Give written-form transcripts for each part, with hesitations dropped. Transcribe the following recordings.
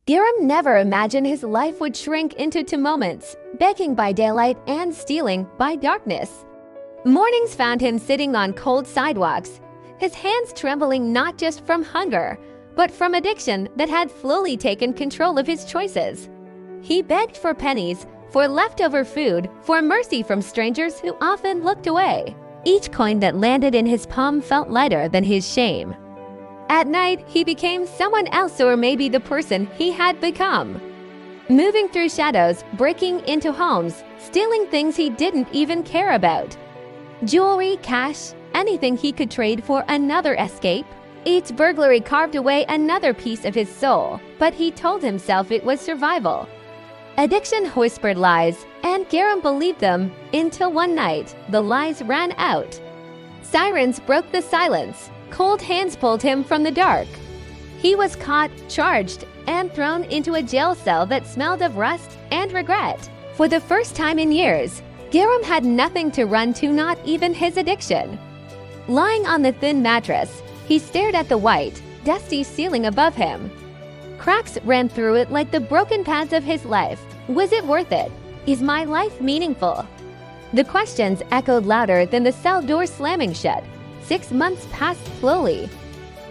Giram never imagined his life would shrink into 2 moments, begging by daylight and stealing by darkness. Mornings found him sitting on cold sidewalks, his hands trembling not just from hunger, but from addiction that had slowly taken control of his choices. He begged for pennies, for leftover food, for mercy from strangers who often looked away. Each coin that landed in his palm felt lighter than his shame. At night, he became someone else, or maybe the person he had become. Moving through shadows, breaking into homes, stealing things he didn't even care about. Jewelry, cash, anything he could trade for another escape. Each burglary carved away another piece of his soul, but he told himself it was survival. Addiction whispered lies, and Giram believed them until one night the lies ran out. Sirens broke the silence. Cold hands pulled him from the dark. He was caught, charged, and thrown into a jail cell that smelled of rust and regret. For the first time in years, Giram had nothing to run to, not even his addiction. Lying on the thin mattress, he stared at the white, dusty ceiling above him. Cracks ran through it like the broken paths of his life. Was it worth it? Is my life meaningful? The questions echoed louder than the cell door slamming shut. 6 months passed slowly.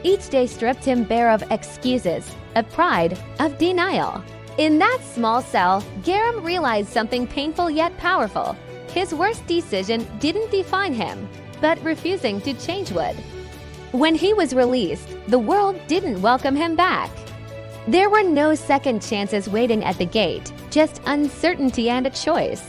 Each day stripped him bare of excuses, of pride, of denial. In that small cell, Giram realized something painful yet powerful. His worst decision didn't define him, but refusing to change would. When he was released, the world didn't welcome him back. There were no second chances waiting at the gate, just uncertainty and a choice.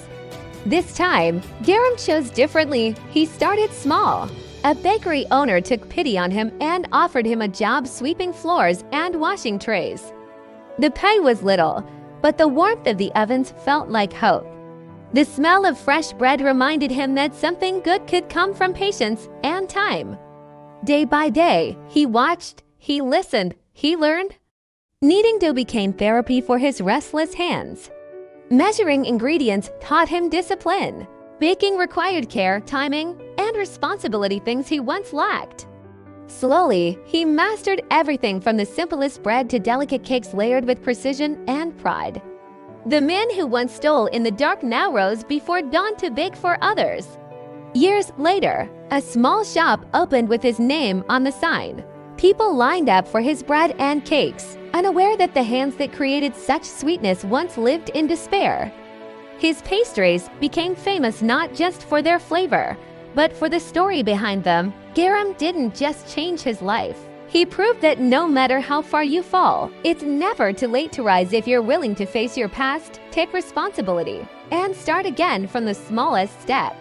This time, Giram chose differently. He started small. A bakery owner took pity on him and offered him a job sweeping floors and washing trays. The pay was little, but the warmth of the ovens felt like hope. The smell of fresh bread reminded him that something good could come from patience and time. Day by day, he watched, he listened, he learned. Kneading dough became therapy for his restless hands. Measuring ingredients taught him discipline. Baking required care, timing, and responsibility, things he once lacked. Slowly, he mastered everything from the simplest bread to delicate cakes layered with precision and pride. The man who once stole in the dark now rose before dawn to bake for others. Years later, a small shop opened with his name on the sign. People lined up for his bread and cakes, unaware that the hands that created such sweetness once lived in despair. His pastries became famous not just for their flavor, but for the story behind them. Giram didn't just change his life. He proved that no matter how far you fall, it's never too late to rise if you're willing to face your past, take responsibility, and start again from the smallest step.